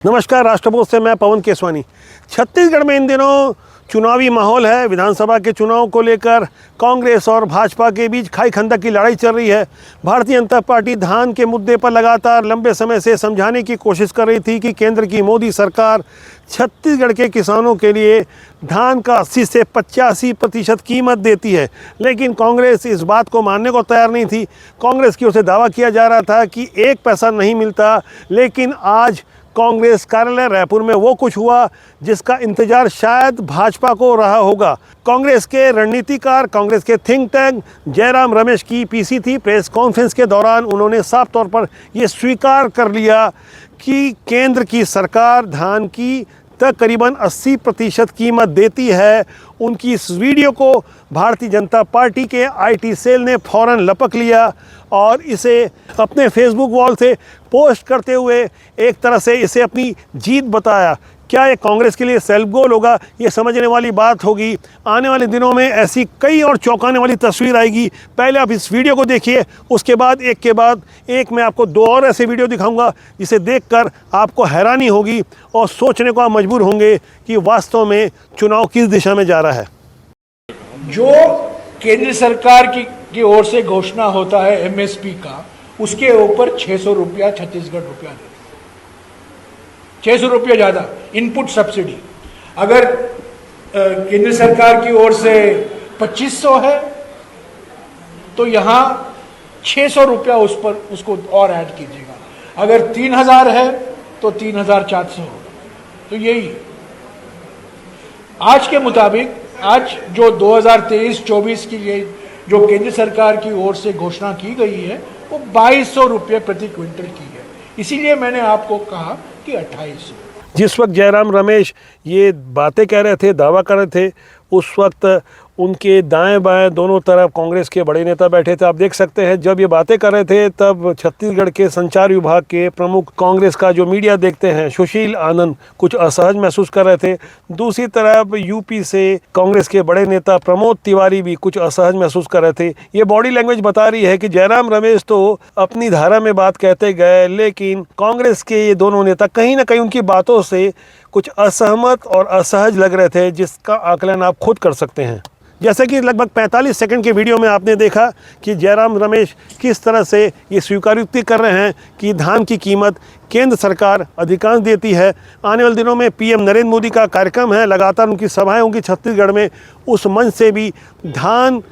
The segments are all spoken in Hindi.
नमस्कार, राष्ट्रपोत से मैं पवन केसवानी। छत्तीसगढ़ में इन दिनों चुनावी माहौल है। विधानसभा के चुनाव को लेकर कांग्रेस और भाजपा के बीच खाई खंदक की लड़ाई चल रही है। भारतीय जनता पार्टी धान के मुद्दे पर लगातार लंबे समय से समझाने की कोशिश कर रही थी कि केंद्र की मोदी सरकार छत्तीसगढ़ के किसानों के लिए धान का 80 से 85% कीमत देती है, लेकिन कांग्रेस इस बात को मानने को तैयार नहीं थी। कांग्रेस की ओर से दावा किया जा रहा था कि 1 पैसा नहीं मिलता, लेकिन आज कांग्रेस कार्यालय रायपुर में वो कुछ हुआ जिसका इंतजार शायद भाजपा को रहा होगा। कांग्रेस के रणनीतिकार, कांग्रेस के थिंक टैंक जयराम रमेश की पीसी थी। प्रेस कॉन्फ्रेंस के दौरान उन्होंने साफ तौर पर ये स्वीकार कर लिया कि केंद्र की सरकार धान की तकरीबन 80% कीमत देती है। उनकी इस वीडियो को भारतीय जनता पार्टी के आईटी सेल ने फौरन लपक लिया और इसे अपने फेसबुक वॉल से पोस्ट करते हुए एक तरह से इसे अपनी जीत बताया। क्या ये कांग्रेस के लिए सेल्फ गोल होगा, ये समझने वाली बात होगी। आने वाले दिनों में ऐसी कई और चौंकाने वाली तस्वीर आएगी। पहले आप इस वीडियो को देखिए, उसके बाद एक के बाद एक मैं आपको 2 और ऐसे वीडियो दिखाऊंगा जिसे देखकर आपको हैरानी होगी और सोचने को आप मजबूर होंगे कि वास्तव में चुनाव किस दिशा में जा रहा है। जो केंद्र सरकार की ओर से घोषणा होता है एमएसपी का, उसके ऊपर 600 रुपया छत्तीसगढ़ रुपया देता है। 600 रुपया ज़्यादा इनपुट सब्सिडी। अगर केंद्र सरकार की ओर से 2500 है तो यहाँ 600 रुपया उस पर उसको और ऐड कीजिएगा। अगर 3000 है तो 3400 होगा। तो यही आज के मुताबिक आज जो 2023-24 की ये जो केंद्र सरकार की ओर से घोषणा की गई है वो 2200 रुपये प्रति क्विंटल की है। इसीलिए मैंने आपको कहा कि 2800। जिस वक्त जयराम रमेश ये बातें कह रहे थे, दावा कर रहे थे, उस वक्त उनके दाएं बाएं दोनों तरफ कांग्रेस के बड़े नेता बैठे थे। आप देख सकते हैं जब ये बातें कर रहे थे तब छत्तीसगढ़ के संचार विभाग के प्रमुख, कांग्रेस का जो मीडिया देखते हैं, सुशील आनंद कुछ असहज महसूस कर रहे थे। दूसरी तरफ यूपी से कांग्रेस के बड़े नेता प्रमोद तिवारी भी कुछ असहज महसूस कर रहे थे। ये बॉडी लैंग्वेज बता रही है कि जयराम रमेश तो अपनी धारा में बात कहते गए, लेकिन कांग्रेस के ये दोनों नेता कहीं ना कहीं उनकी बातों से कुछ असहमत और असहज लग रहे थे, जिसका आकलन आप खुद कर सकते हैं। जैसे कि लगभग 45 सेकंड के वीडियो में आपने देखा कि जयराम रमेश किस तरह से ये स्वीकारोक्ति कर रहे हैं कि धान की कीमत केंद्र सरकार अधिकांश देती है। आने वाले दिनों में पीएम नरेंद्र मोदी का कार्यक्रम है, लगातार उनकी सभाएं होंगी छत्तीसगढ़ में। उस मंच से भी धान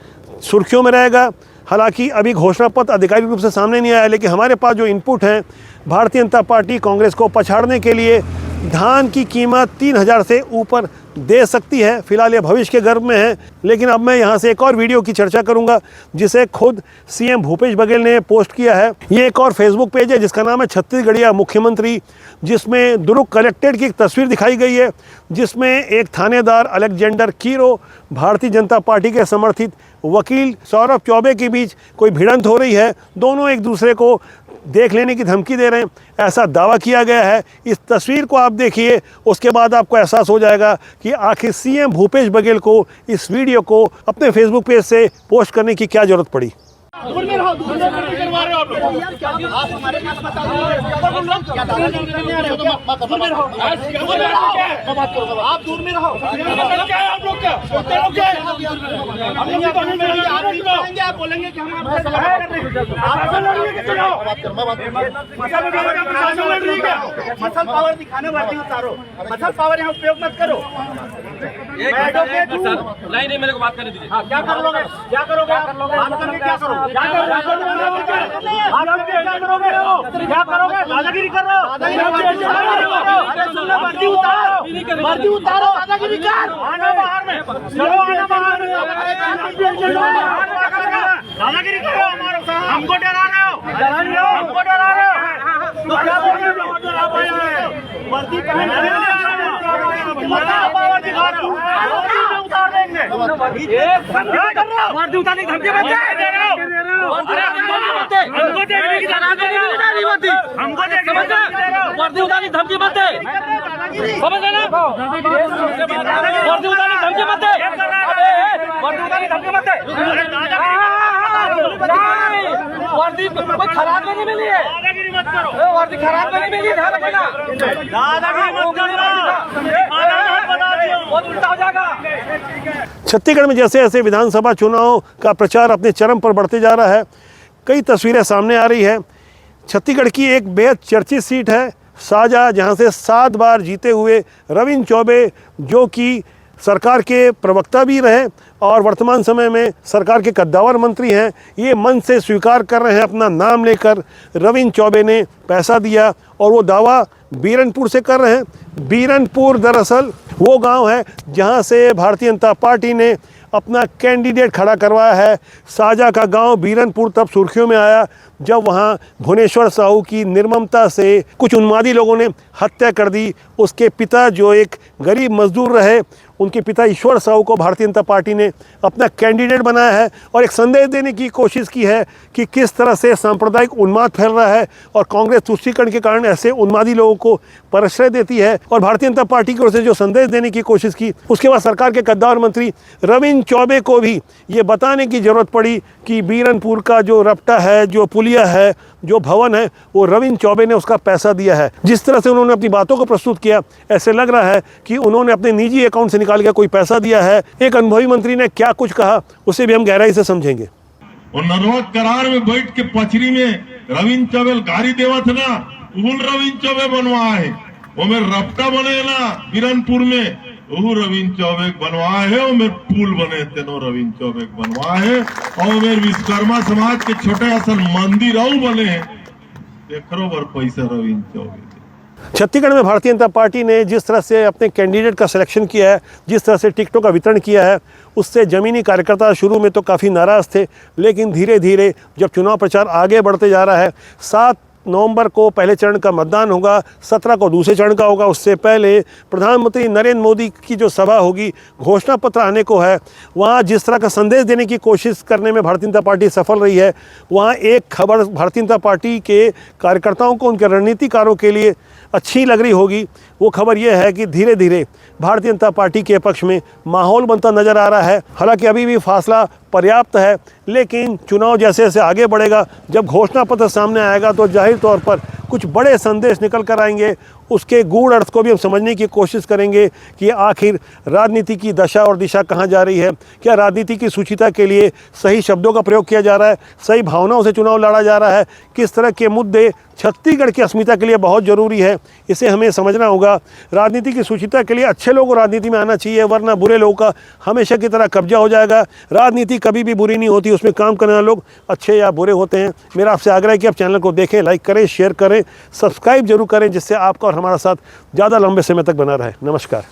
सुर्खियों में रहेगा। हालांकि अभी घोषणा पत्र आधिकारिक रूप से सामने नहीं आया, लेकिन हमारे पास जो इनपुट है, भारतीय जनता पार्टी कांग्रेस को पछाड़ने के लिए धान की कीमत 3000 से ऊपर दे सकती है। फिलहाल ये भविष्य के गर्भ में है, लेकिन अब मैं यहाँ से एक और वीडियो की चर्चा करूँगा जिसे खुद सीएम भूपेश बघेल ने पोस्ट किया है। ये एक और फेसबुक पेज है जिसका नाम है छत्तीसगढ़िया मुख्यमंत्री, जिसमें दुर्ग कलेक्टेड की एक तस्वीर दिखाई गई है जिसमें एक थानेदार अलेक्जेंडर कीरो, भारतीय जनता पार्टी के समर्थित वकील सौरभ चौबे के बीच कोई भिड़ंत हो रही है। दोनों एक दूसरे को देख लेने की धमकी दे रहे हैं, ऐसा दावा किया गया है। इस तस्वीर को आप देखिए, उसके बाद आपको एहसास हो जाएगा कि आखिर सीएम भूपेश बघेल को इस वीडियो को अपने फेसबुक पेज से पोस्ट करने की क्या जरूरत पड़ी। दूर में रहो, दूर में करवा रहे हो आप लोग। आप हमारे पास बता दो, क्या दादा करने आ रहे हो? दूर में रहो, दूर में रहो, बात करो, आप दूर में रहो। क्या है आप लोग का? क्या है? हम लोग तो नहीं आएंगे, आप बोलेंगे कि हम आपसे सलाह कर रहे हैं। आप लड़िए कि चलो बात करो, मैं बात मसल पावर दिखाने वाली उतारो, मसल पावर यहाँ उपयोग मत करो। नहीं नहीं, मेरे को बात करने दीजिए। हाँ, क्या कर लोगे? क्या करोगे? बात करके क्या करोगे? क्या करोगे? दादागिरी कर रहे हो? वर्दी उतारो, वर्दी उतारो, दादागिरी कर। आना बाहर में, चलो आना बाहर में। दादागिरी करो हमारे साथ। हमको डरा रहे हो, हमको डरा रहे हो। तो क्या वर्दी पहन पावर दिखा रहे हो? उतार देंगे। वर्दी उतारने की धमकी मत दे। हमको देखने की हमको देखने वर्दी उतारने की धमकी मत दे। समझ लेना, वर्दी उतारने की धमकी मत दे। वर्दी उतारने की धमकी मत दे। वर्दी खराब नहीं मिली है, दादागिरी मत करो, वर्दी खराब नहीं मिली, ध्यान रखना, दादागिरी मत करो, बहुत उल्टा हो जाएगा। छत्तीसगढ़ में जैसे जैसे विधानसभा चुनाव का प्रचार अपने चरम पर बढ़ते जा रहा है, कई तस्वीरें सामने आ रही है। छत्तीसगढ़ की एक बेहद चर्चित सीट है साजा, जहां से 7 बार जीते हुए रविंद्र चौबे, जो कि सरकार के प्रवक्ता भी रहे और वर्तमान समय में सरकार के कद्दावर मंत्री हैं, ये मन से स्वीकार कर रहे हैं अपना नाम लेकर रविंद्र चौबे ने पैसा दिया, और वो दावा बीरनपुर से कर रहे हैं। बीरनपुर दरअसल वो गांव है जहां से भारतीय जनता पार्टी ने अपना कैंडिडेट खड़ा करवाया है। साजा का गांव बीरनपुर तब सुर्खियों में आया जब वहां भुवनेश्वर साहू की निर्ममता से कुछ उन्मादी लोगों ने हत्या कर दी। उसके पिता जो एक गरीब मजदूर रहे, उनके पिता ईश्वर साहू को भारतीय जनता पार्टी ने अपना कैंडिडेट बनाया है और एक संदेश देने की कोशिश की है कि किस तरह से सांप्रदायिक उन्माद फैल रहा है और कांग्रेस तुष्टीकरण के कारण ऐसे उन्मादी लोगों को प्रश्रय देती है। और भारतीय जनता पार्टी की ओर से जो संदेश देने की कोशिश की, उसके बाद सरकार के कद्दावर मंत्री रविंद्र चौबे को भी ये बताने की ज़रूरत पड़ी कि बीरनपुर का जो रपटा है, जो पुलिया है, जो भवन है, वो रविंद्र चौबे ने उसका पैसा दिया है। जिस तरह से उन्होंने अपनी बातों को प्रस्तुत किया, ऐसे लग रहा है कि उन्होंने अपने निजी अकाउंट से निकाल के कोई पैसा दिया है। एक अनुभवी मंत्री ने क्या कुछ कहा, उसे भी हम गहराई से समझेंगे। और नरवा करार में बैठ के पचरी में रविंद्र चौबे गाड़ी देवत ना, उन रविंद्र चौबे बनवा है, वो मेरे रपटा बने ना बीरनपुर में, वो रविंद्र चौबे बनवाए है, और मेरे पुल बने तेनो रविंद्र चौबे बनवाए है, और मेरे विश्वकर्मा समाज के छोटे असल मंदिर बने, देखो बर पैसा रविंद्र चौबे। छत्तीसगढ़ में भारतीय जनता पार्टी ने जिस तरह से अपने कैंडिडेट का सिलेक्शन किया है, जिस तरह से टिकटों का वितरण किया है, उससे ज़मीनी कार्यकर्ता शुरू में तो काफ़ी नाराज़ थे, लेकिन धीरे धीरे जब चुनाव प्रचार आगे बढ़ते जा रहा है, 7 नवंबर को पहले चरण का मतदान होगा, 17 को दूसरे चरण का होगा। उससे पहले प्रधानमंत्री नरेंद्र मोदी की जो सभा होगी, घोषणा पत्र आने को है, वहाँ जिस तरह का संदेश देने की कोशिश करने में भारतीय जनता पार्टी सफल रही है, वहाँ एक खबर भारतीय जनता पार्टी के कार्यकर्ताओं को, उनके रणनीतिकारों के लिए अच्छी लग रही होगी। वो खबर ये है कि धीरे धीरे भारतीय जनता पार्टी के पक्ष में माहौल बनता नज़र आ रहा है। हालांकि अभी भी फासला पर्याप्त है, लेकिन चुनाव जैसे जैसे आगे बढ़ेगा, जब घोषणा पत्र सामने आएगा तो जाहिर तौर पर कुछ बड़े संदेश निकल कर आएंगे। उसके गूढ़ अर्थ को भी हम समझने की कोशिश करेंगे कि आखिर राजनीति की दशा और दिशा कहाँ जा रही है। क्या राजनीति की सुचिता के लिए सही शब्दों का प्रयोग किया जा रहा है, सही भावनाओं से चुनाव लड़ा जा रहा है, किस तरह के मुद्दे छत्तीसगढ़ की अस्मिता के लिए बहुत ज़रूरी है, इसे हमें समझना होगा। राजनीति की सुचिता के लिए अच्छे लोगों को राजनीति में आना चाहिए, वरना बुरे लोगों का हमेशा की तरह कब्जा हो जाएगा। राजनीति कभी भी बुरी नहीं होती, उसमें काम करने वाले लोग अच्छे या बुरे होते हैं। मेरा आपसे आग्रह है कि आप चैनल को देखें, लाइक करें, शेयर करें, सब्सक्राइब जरूर करें, जिससे आपका और हमारा साथ ज़्यादा लंबे समय तक बना रहे। नमस्कार।